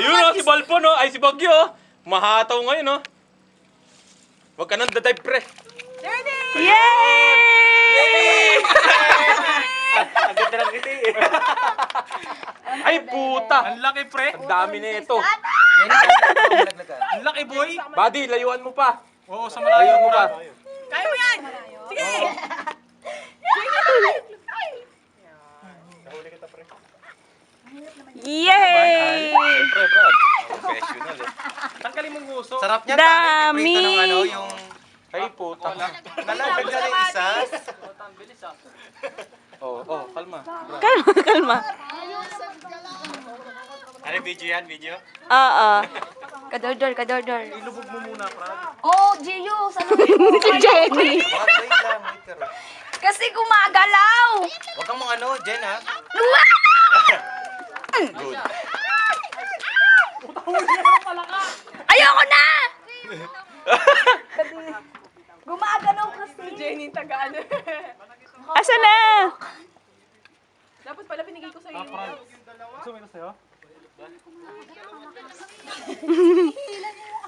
Ayun o, si Balpo no. Ay, si Bagyo oh. Mahataw ngayon no. Huwag ka nang dadive pre. Yay! Ang ganda ng ngiti eh. Ay, puta. Ang laki pre. Ang dami na ito. Ang laki boy. Buddy, layuan mo pa. Oo, sa malayo Layuan mo mo pa. Kaya mo yan! Sige! Siyempre, Yay! Brad. Professional eh. Tanggalin mong gusto. Sarap niya. Dami! Prito ng ano, yung... Ay, puta. Nalagay na yung isa. Oh, kalma. Kalma. Ano video yan? Video? Oo. Kadordor. Ilubog mo muna, Brad. Oh, Gio, saluhin mo. Si Jenny. Wait lang, wait ka rin. Kasi gumagalaw. Huwag kang mga ano, Jen ha. Good. Ayoko na! Gumagalaw kasi. Jenny, tagaan. Asa na? Dapat pala binigay ko sa'yo yung... Gusto mo ito sa'yo?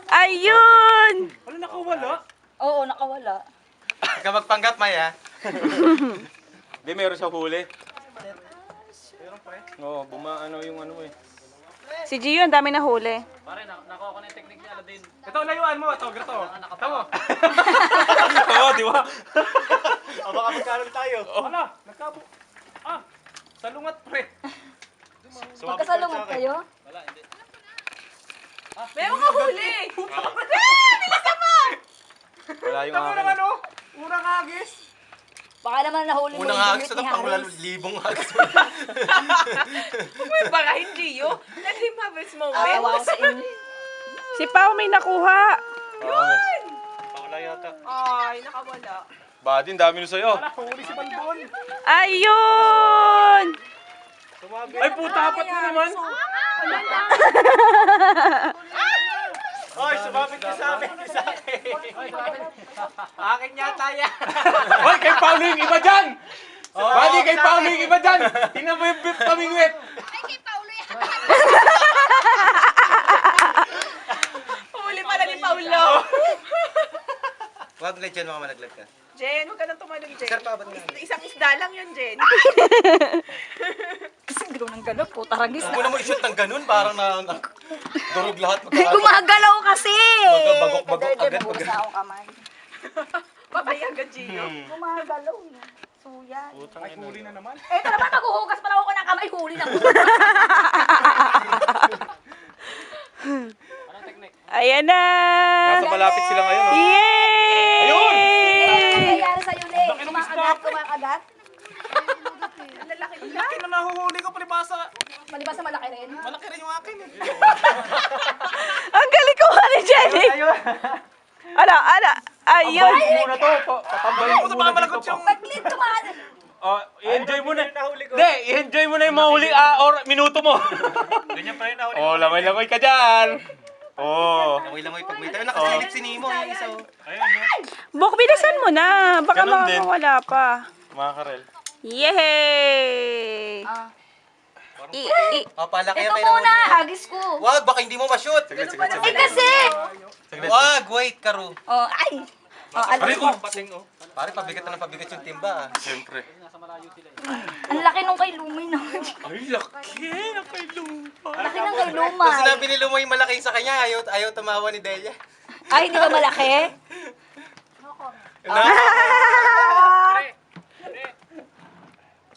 Ayun! Ano nakawala? Oo, nakawala. Huwag ka magpanggap, May ha. Hindi, meron siya huli. Oo, ano yung ano eh. Si Gio, ang dami na huli. Ito, layuan mo. Ito, grito. Ito mo. Oo, di ba? O, baka magkaroon tayo. Wala, nagkabo. Salungat pre. Magkasalungat kayo? Meron ka huli! Wala yung Tama akin. naman o. Unang hagis. Baka naman nahuli mo Unang yung hagis damit ito, ni pang wala Haris. libong hagis. Huwag mo yung barahin, Gio. Let him have his Awa moment. ko sa inyo. Si Pao may nakuha. Pakala yata. Ay, nakawala. Buddy, ang dami nun sa'yo. Wala, huli si Balbon. Ayun! Ay, puta, apat na naman. Oy, sumabit ka sa amin. Sa akin. Akin yata yan. Hoy, kay Paolo yung iba dyan! Buddy, kay Paolo yung iba dyan! Tingnan mo yung beef pamingwit! Huli pala ni Paulo. Huwag na Jen, mga malaglag ka. Jen, huwag ka nang tumalong, Jen. Sir, pa ba na? Isang isda lang yun, Jen. Kasi gano'n ng gano'n po, taragis Huwag mo na. naman i-shoot ng ganun, parang durog lahat. Gumagalaw kasi! Bagok-bagok agad. Nabuhos na akong kamay. Papaya agad, Gio. Gumagalaw eh. So yan. Ay, huli na naman. Eto naman, maghuhugas pa lang ako ng kamay, huli na. Ayan na! Nasa malapit sila ngayon. Oh. Yay! Ayun! Nangyayari sa'yo, Le. Kumakagat. Ang lalaki nila. Laki na nahuhuli ko, palibasa. Malibas sa malaki rin. Malaki rin yung akin eh. Ang galing ko ni Jenny! Ala! Ayun! Tambayin mo muna to. Tatambayin mo Ito muna baka dito. malagot yung... Saglit, tumaan. Oh, i-enjoy mo na. Nahuli ko. Hindi, i-enjoy mo na yung mahuli minuto mo. Ganyan pa rin nahuli ko. Oh, lamay-lamay ka dyan. Oh. Langoy-langoy pag may tayo. Nakasilip si Nemo yung isa. Ayun, no? Bok, bilisan mo na. Baka Ganun din. makakawala pa. Mga karel. Yay! O, palaki Ito kayo muna, hagis ko. Wag, baka hindi mo ma-shoot. Eh kasi! Wag, wait, Karo. Oh, ay! Oh, alam Aray ko. ko. Pating oh. Pare, pabigat na ng pabigat yung timba. Siyempre. Ang laki nung kay Lumay na. Ay, laki. Nakay lupa. Laki ng kay Kung Lumay. sinabi ni Lumoy malaki sa kanya, ayaw tumawa ni Delia. Ay, hindi ba malaki?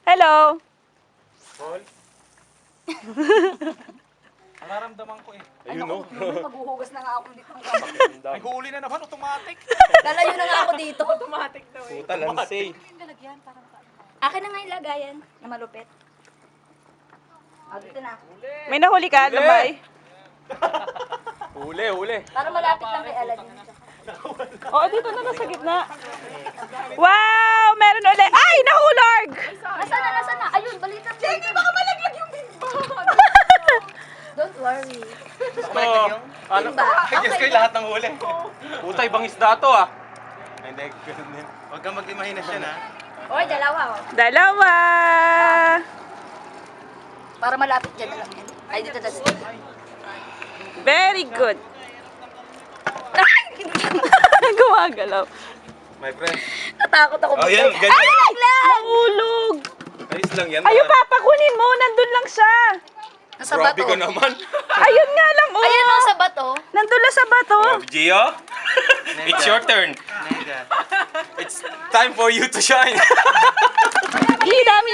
Hello! Nararamdaman ko eh. Ayun, no. Maghuhugas na nga ako dito. ng kamay. Naghuli na naman, automatic. Lalayo na nga ako dito. Automatic daw eh. Puta, lansay. Akin na nga yung lagayan na malupit. Ah, dito na. May nahuli ka, Lumay? Huli. Para malapit lang kay Aladdin. Oo, dito na sa gitna. Wow! Meron ulit. Ay, nahulog! Nasaan na? Ayun, balita. Jenny, baka malaglag yung bimba. Don't worry. Oh, ano? Bimba. Ay, Diyos ko, lahat ng huli. Puta, ibang isda to ah. Ay, hindi, ganun din. Huwag kang mag-imahinasyon ha. Oy, dalawa oh. Dalawa! Para malapit dyan na lang yan. Ay, dito na. Very good. Gumagalaw. My friend. Natakot ako. Oh, yan. Ganyan. Ay, nalaglag! Nahulog. Ayos lang yan. Ayun, Papa, kunin mo. Nandun lang siya. Nasa Grabe bato. ka naman. Ayun nga lang, oh. Ayan o, sa bato. Nandun lang sa bato. Oh, Gio, it's your turn. It's time for you to shine. Ih, dami.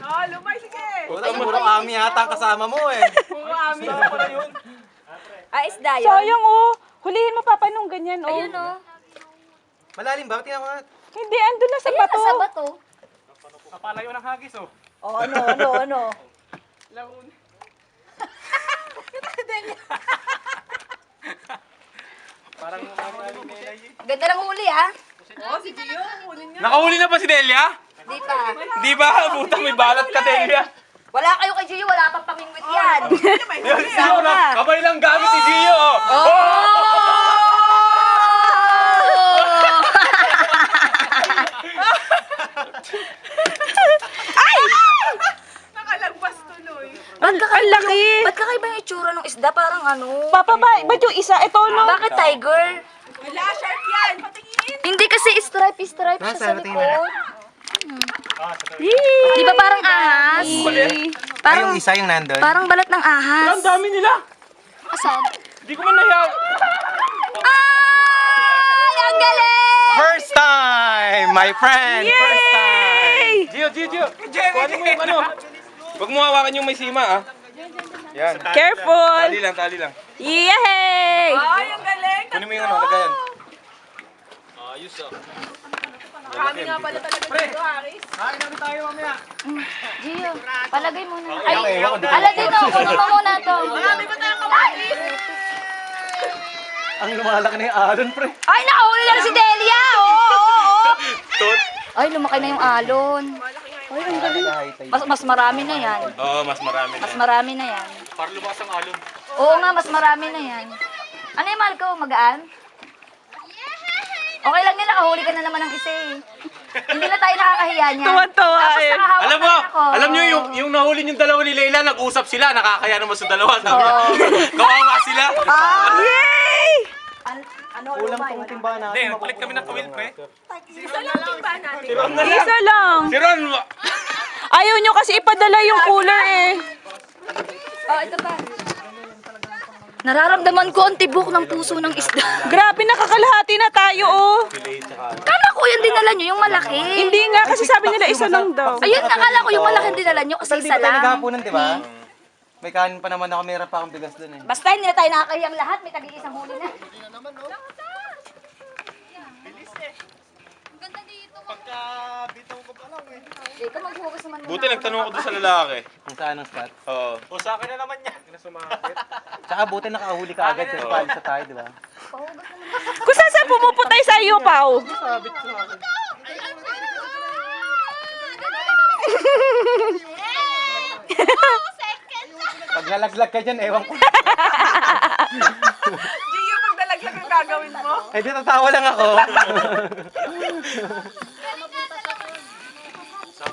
Oh, lumay, sige. Puta, puro ami yata ang kasama mo eh. Isda yun. Sayang, oh. Hulihin mo, Papa, nung ganyan, oh. Ayun o. Malalim ba? Tingnan mo nga. Hindi, andun na sa Ayun, bato. nasa bato. Kapalayo ng hagis, oh. Oh, ano? Laun. Parang malalim na ilay. Ganda lang huli, ha? Oh, si Gio. Kunin niya. Nakahuli na ba si Delia? Di pa. Di ba? Puta, may balat ka, Delia. Wala kayo kay Gio, wala pang pamingwit yan. Yun, Gio na. Kamay lang gamit ni Gio. Nakalagpas tuloy. Ang laki. Ba't kakaiba yung itsura ng isda? Parang ano? Papa, ba't yung isa? Ito, no? Bakit tiger? Wala, shark yan. Patingin. Hindi kasi stripe siya sa Nasa, tingnan likod. Di ba parang ahas? Ay, Parang, yung isa yung nandun. parang balat ng ahas. Ang dami nila. Asan? Di ko man nahiyaw. Ay, ang galing! First time, my friend. First time. Gio. Kuhanin mo yung ano. Huwag mo hawakan yung may sima, ah. Yan. Careful. Tali lang. Yay! Ay, ang galing. Kunin mo yung ano, lagayan. Marami nga pala talaga dito, Aris. Gio, palagay mo na. Ay, ala dito, kuno mo muna to. Marami pa tayong kamatis. Ang lumalaki na yung alon, pre. Ay, nakahuli na si Delia! Oo. Tot. Ay, lumaki na yung alon. Ay, ang galing. Mas marami na yan. Oo, mas marami na. Mas marami na yan. Para lumakas ang alon. Oo nga, mas marami na yan. Ano yung mahal ko? Magaan? Okay lang din, nakahuli ka na naman ng isa eh. Hindi na tayo nakakahiya niya. Tuwan-tuwa Tapos eh. nakahawa Alam mo, na ako. alam nyo yung nahuli yung dalawa ni Leila, nag-usap sila, nakakaya naman sa dalawa. Oo. Kawawa sila. Yay! Kulang tong timba natin. Hindi, kulit kami ng kawil, pre. Isa lang timba natin. Isa lang. Si Ron, Ayaw nyo kasi ipadala yung cooler eh. Oh, ito pa. Nararamdaman ko ang tibok ng puso ng isda. Grabe, nakakalahati na tayo oh. Kala ko yung dinala nyo, yung malaki. Hindi nga, kasi sabi nila isa lang daw. Ayun, nakala ko yung malaki yung dinala nyo kasi Di isa ba tayo lang. naghapunan, di ba? May kanin pa naman ako, meron pa akong bigas dun eh. Basta hindi na tayo nakakahiyang lahat, may tag-iisang huli na. Ikaw maghugas naman muna. buti nagtanong ako doon sa lalaki. Kung saan ang spot. Oo. O sa akin na naman yan. Na sumakit. Tsaka buti nakahuli ka agad kasi paalis na tayo, di ba? Pahugas naman. Kung saan saan pumuputay sa iyo, Pao? Pag nalaglag ka dyan, ewan ko. Gio, magdalaglag ang gagawin mo. Eh, di tatawa lang ako.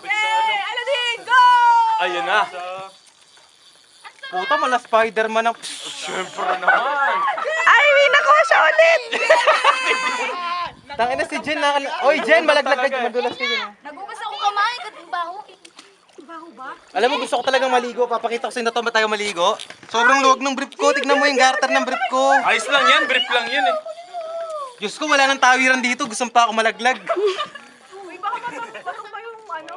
Yay! Ano din? Go! Ayun na. Puta, mala Spider-Man ang... Siyempre naman. Ay, may nakuha siya ulit. Tangina si Jen na... Oy, Jen, malaglag ka dyan. Madulas ka dyan. Nagugas ako kamay, baho eh. Alam mo, gusto ko talagang maligo. Papakita ko sa inyo ba tayo maligo. Sobrang luwag ng brief ko. Tignan mo yung garter ng brief ko. Ayos lang yan, brief lang yun eh. Diyos ko, wala nang tawiran dito. Gusto pa ako malaglag. Uy, baka matumba yung ano.